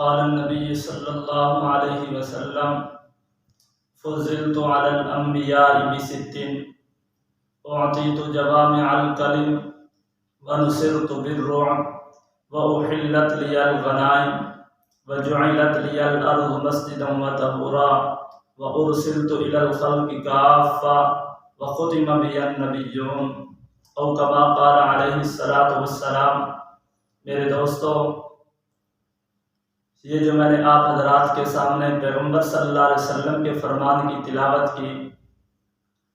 قال النبي صلى الله عليه وسلم فضلت على الأنبياء بست أعطيت جوامع الكلم ونصرت بالرعب وأحلت لي الغنائم وجعلت لي الأرض مسجدا وطهورا وأرسلت إلى الخلق كافة وختم بي النبيون او كما قال علیہ الصلاۃ والسلام۔ میرے دوستو، یہ جو میں نے آپ حضرات کے سامنے پیغمبر صلی اللہ علیہ وسلم کے فرمان کی تلاوت کی،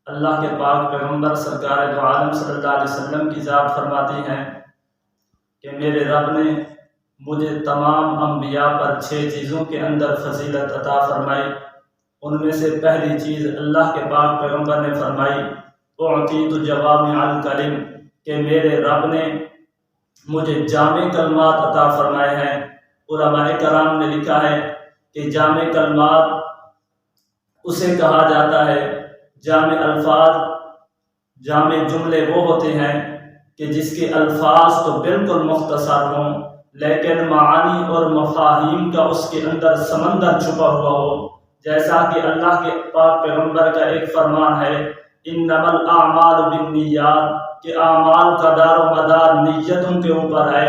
اللہ کے پاک پیغمبر سرکار دو عالم صلی اللہ علیہ وسلم کی ذات فرماتی ہیں کہ میرے رب نے مجھے تمام انبیاء پر 6 چیزوں کے اندر فضیلت عطا فرمائی۔ ان میں سے پہلی چیز اللہ کے پاک پیغمبر نے فرمائی اعطیت جوامع الکلم، کہ میرے رب نے مجھے جامع کلمات عطا فرمائے ہیں۔ علماء کرام نے لکھا ہے کہ جامع کلمات اسے کہا جاتا ہے، جامع الفاظ، جامع جملے وہ ہوتے ہیں کہ جس کے الفاظ تو بالکل مختصر ہوں لیکن معانی اور مفاہیم کا اس کے اندر سمندر چھپا ہوا ہو۔ جیسا کہ اللہ کے پاک پیغمبر کا ایک فرمان ہے انما الاعمال بالنیات، کہ اعمال کا دار و مدار نیتوں کے اوپر ہے۔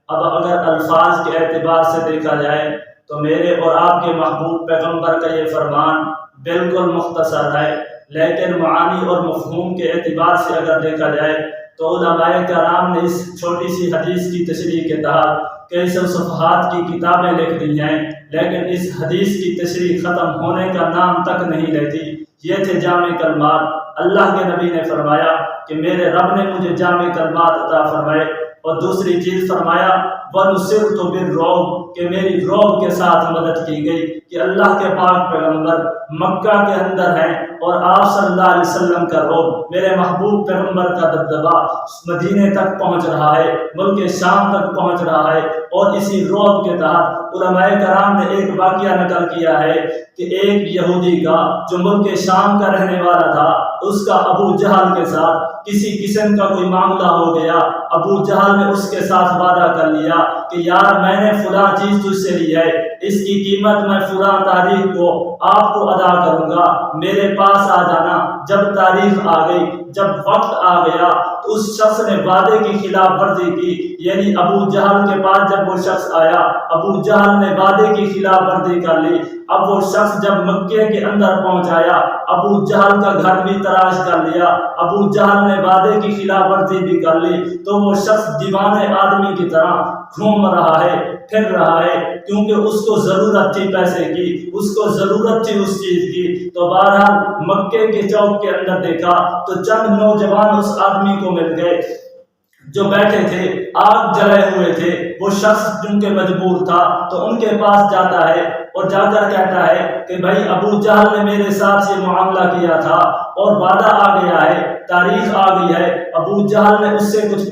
اب اگر الفاظ کے اعتبار سے دیکھا جائے تو میرے اور آپ کے محبوب پیغمبر کا یہ فرمان بالکل مختصر ہے، لیکن معانی اور مفہوم کے اعتبار سے اگر دیکھا جائے تو علماء کرام نے اس چھوٹی سی حدیث کی تشریح کے تحت کئی سو صفحات کی کتابیں لکھ دی ہیں، لیکن اس حدیث کی تشریح ختم ہونے کا نام تک نہیں لیتی۔ یہ تھے جامع کلمات۔ اللہ کے نبی نے فرمایا کہ میرے رب نے مجھے جامع کلمات عطا فرمائے، اور دوسری چیز فرمایا وَنُصِرْتُ بِالرُّعْبِ، کہ میری رعب کے ساتھ مدد کی گئی کہ اللہ کے پاک پیغمبر مکہ کے اندر ہیں اور آپ صلی اللہ علیہ وسلم کا رعب، میرے محبوب پیغمبر کا دبدبہ مدینے تک پہنچ رہا ہے، ملک شام تک پہنچ رہا ہے۔ اور اسی رعب کے تحت علماء کرام نے ایک واقعہ نقل کیا ہے کہ ایک یہودی کا جو ملک شام کا رہنے والا تھا، اس کا ابو جہل کے ساتھ کسی قسم کا کوئی معاملہ ہو گیا۔ ابو جہل نے اس کے ساتھ وعدہ کر لیا کہ یار میں نے فلاں چیز تجھ سے لی ہے، اس کی قیمت میں فلاں تاریخ کو آپ کو ادا کروں گا، میرے پاس آ جانا۔ جب تاریخ آ گئی، جب وقت آ گیا تو اس شخص نے وعدے کی خلاف ورزی کی، یعنی ابو جہل کے پاس جب وہ شخص آیا، ابو جہل نے وعدے کی خلاف ورزی کر لی۔ اب وہ شخص جب مکے کے اندر پہنچ آیا، ابو جہل کا گھر بھی تلاش کر لیا، ابو جہل نے وعدے کی خلاف ورزی بھی کر لی، تو وہ شخص دیوانے آدمی کی طرح گھوم رہا ہے، پھر رہا ہے، کیونکہ اس کو ضرورت تھی پیسے کی، اس کو ضرورت تھی اس چیز کی۔ تو بہرحال مکے کے چوک کے اندر دیکھا تو چند نوجوان اس آدمی کو مل گئے جو بیٹھے تھے، آگ جلے ہوئے تھے۔ وہ شخص چونکہ مجبور تھا تو ان کے پاس جاتا ہے اور جا کر کہتا ہے کہ بھائی ابو جہل نے میرے ساتھ یہ معاملہ کیا تھا اور وعدہ آ گیا ہے، تاریخ آ گئی ہے، ابو جہل نے اس کے کچھ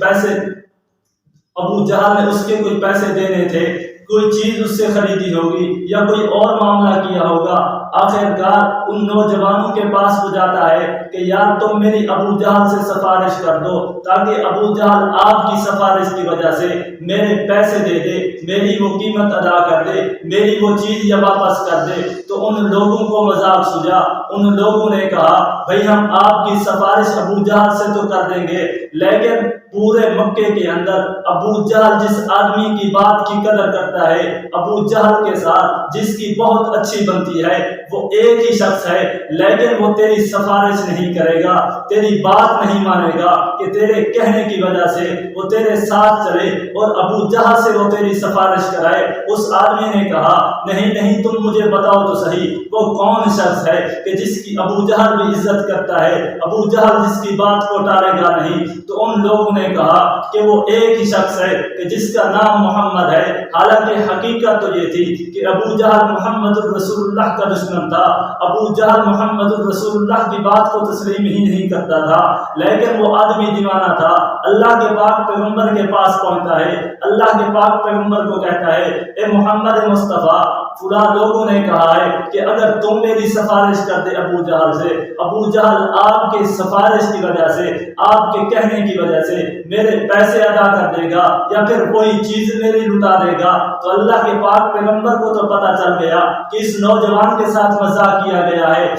پیسے دینے تھے، کوئی چیز اس سے خریدی ہوگی یا کوئی اور معاملہ کیا ہوگا۔ آخرکار ان نوجوانوں کے پاس وہ جاتا ہے کہ یار تم میری ابو جہل سے سفارش کر دو تاکہ ابو جہل آپ کی سفارش کی وجہ سے میرے پیسے دے دے، میری وہ قیمت ادا کر دے، میری وہ چیز یا واپس کر دے۔ تو ان لوگوں کو مذاق سوجا، ان لوگوں نے کہا بھائی ہم آپ کی سفارش ابو جہل سے تو کر دیں گے، لیکن پورے مکے کے اندر ابو جہل جس آدمی کی بات کی قدر کرتا ہے، ابو جہل کے ساتھ جس کی بہت اچھی بنتی ہے، وہ ایک ہی شخص ہے، لیکن وہ تیری سفارش نہیں کرے گا، تیری بات نہیں مانے گا کہ تیرے کہنے کی وجہ سے وہ تیرے ساتھ چلے اور ابو جہل سے وہ تیری سفارش کرائے۔ اس آدمی نے کہا نہیں تم مجھے بتاؤ تو صحیح وہ کون شخص ہے کہ جس کی ابو جہل بھی عزت کرتا ہے، ابو جہل جس کی بات کو ٹالے گا نہیں۔ تو ان لوگوں نے کہا کہ وہ ایک ہی شخص ہے کہ جس کا نام محمد ہے۔ حالانکہ حقیقت تو یہ تھی کہ ابو جہل محمد الرسول اللہ کا دشمن تھا، ابو جہل محمد الرسول اللہ کی بات کو تسلیم ہی نہیں کرتا تھا، لیکن وہ آدمی دیوانہ تھا۔ اللہ کے پاک پیغمبر کے پاس پہنچتا ہے، اللہ کے پاک پیغمبر کو کہتا ہے اے محمد مصطفیٰ، فلاں لوگوں نے کہا ہے کہ اگر تم میری سفارش کر دے ابو جہل سے، ابو جہل آپ کے سفارش کی وجہ سے، آپ کے کہنے کی وجہ سے میرے پیسے ادا کر دے گا یا پھر کوئی چیز میری لٹا دے گا، تو اللہ کے پاک پیغمبر کو تو پتہ چل گیا کہ اس نوجوان کے ساتھ مذاق کیا گیا ہے،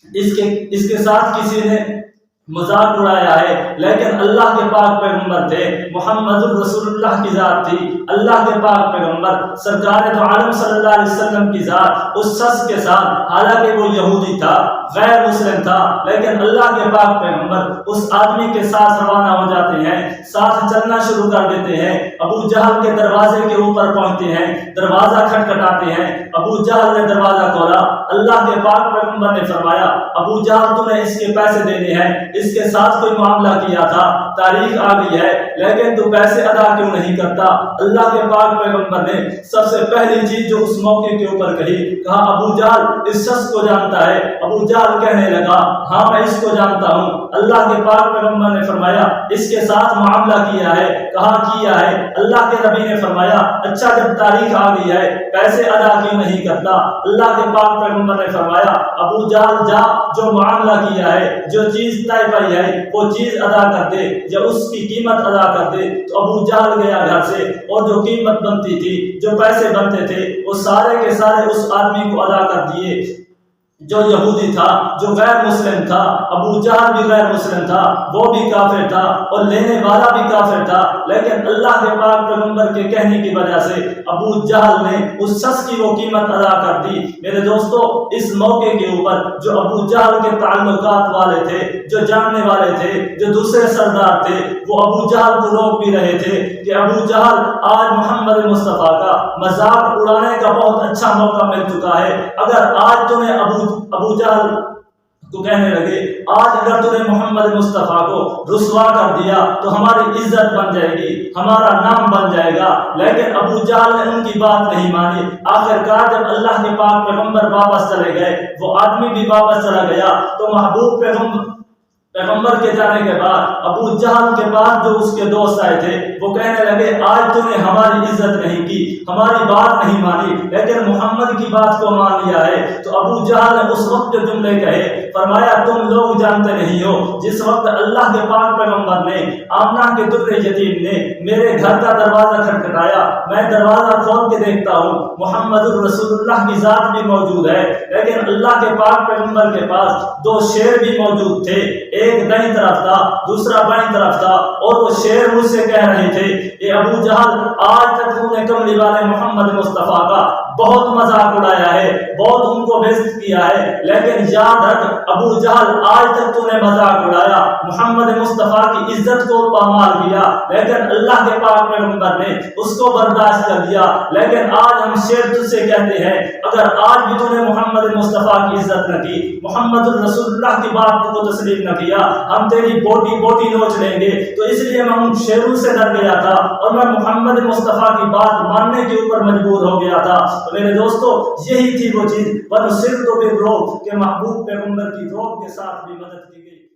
اس کے ساتھ کسی نے مذاق اڑایا ہے، لیکن اللہ کے پاک پیغمبر تھے، محمد رسول اللہ کی ذات تھی، اللہ کے پاک پیغمبر سرکار دو عالم صلی اللہ علیہ وسلم کی ذات اس شخص کے ساتھ، حالانکہ وہ یہودی تھا، غیر مسلم تھا، لیکن اللہ کے پاک پیغمبر اس آدمی کے ساتھ روانہ ہو جاتے ہیں، ساتھ چلنا شروع کر دیتے ہیں، ابو جہل کے دروازے کے اوپر پہنچتے ہیں، دروازہ کھٹکھٹاتے ہیں، ابو جہل نے دروازہ کھولا، اللہ کے پاک پیغمبر نے فرمایا ابو جہل تمہیں اس کے پیسے دینے ہیں، اس کے ساتھ کوئی معاملہ کیا تھا، تاریخ آ گئی ہے، لیکن تو پیسے ادا کیوں نہیں کرتا؟ اللہ کے پاک پیغمبر نے سب سے پہلی چیز جو اس موقع کے اوپر کہا ابو جہل اس شخص کو جانتا ہے؟ ابو جہل کہنے لگا ہاں میں اس کو جانتا ہوں۔ اللہ کے پاک پیغمبر نے فرمایا اس کے ساتھ معاملہ کیا ہے؟ کہا کیا ہے۔ اللہ کے نبی نے فرمایا اچھا جب تاریخ آ گئی ہے پیسے ادا کیوں نہیں کرتا؟ اللہ کے پاک پیغمبر نے فرمایا ابو جہل جا، جو معاملہ کیا ہے، جو چیز طے پائی ہے وہ چیز ادا کر دے یا اس کی قیمت ادا کر دے۔ تو ابو جہل گیا گھر سے اور جو قیمت بنتی تھی، جو پیسے بنتے تھے، وہ سارے کے سارے اس آدمی کو ادا کر دیے جو یہودی تھا، جو غیر مسلم تھا۔ ابو جہل بھی غیر مسلم تھا، وہ بھی کافر تھا اور لینے والا بھی کافر تھا، لیکن اللہ کے پاک پیغمبر کے کہنے کی وجہ سے ابو جہل نے اس شخص کی وہ قیمت ادا کر دی۔ میرے دوستو، اس موقع کے اوپر جو ابو جہل کے تعلقات والے تھے، جو جاننے والے تھے، جو دوسرے سردار تھے، وہ ابو جہل کو روک بھی رہے تھے کہ ابو جہل آج محمد مصطفیٰ کا مذاق اڑانے کا بہت اچھا موقع مل چکا ہے۔ اگر آج تمہیں ابو جہل تو کہنے لگے آج اگر تم نے محمد مصطفیٰ کو رسوا کر دیا تو ہماری عزت بن جائے گی، ہمارا نام بن جائے گا، لیکن ابو جہل نے ان کی بات نہیں مانی۔ آخرکار جب اللہ کے پاک پیغمبر واپس چلے گئے، وہ آدمی بھی واپس چلا گیا، تو محبوب پیغمبر کے جانے کے بعد ابو جہل کے بعد جو اس کے دوست آئے تھے وہ کہنے لگے آج تو نے ہماری عزت نہیں کی، ہماری بات نہیں مانی، لیکن محمد کی بات کو مان لیا ہے۔ تو ابو جہل نے اس وقت جو جملے کہے، فرمایا تم لوگ جانتے نہیں ہو جس وقت اللہ کے پاک پیغمبر نے آمنہ کے در یتیم نے میرے گھر کا دروازہ کھٹکھٹایا، میں دروازہ کھول کے دیکھتا ہوں محمد رسول اللہ کی ذات بھی موجود ہے، لیکن اللہ کے پاک پیغمبر کے پاس دو شیر بھی موجود تھے، ایک دائیں طرف تھا دوسرا بائیں طرف تھا، اور وہ شیر مجھ سے کہہ رہے تھے کہ ابو جہل آج تک تم نے کملی والے محمد مصطفیٰ کا بہت مذاق اڑایا ہے، بہت ان کو بےعزت کیا ہے، لیکن یاد رکھ ابو جہل آج تک تو نے مذاق اڑایا، محمد مصطفیٰ کی عزت کو پامال کیا، لیکن اللہ کے پاک پیغمبر نے اس کو برداشت کر دیا، لیکن آج ہم شیر تجھ سے کہتے ہیں اگر آج بھی تو نے محمد مصطفیٰ کی عزت نہ کی، محمد رسول اللہ کی بات کو تسلیم نہ کیا، ہم تیری بوٹی نوچ لیں گے۔ تو اس لیے میں ان شیروں سے ڈر گیا تھا اور میں محمد مصطفیٰ کی بات ماننے کے اوپر مجبور ہو گیا تھا۔ تو میرے دوستو، یہی تھی وہ چیز، کہ محبوب پیغمبر کی روح کے ساتھ بھی مدد کی گئی۔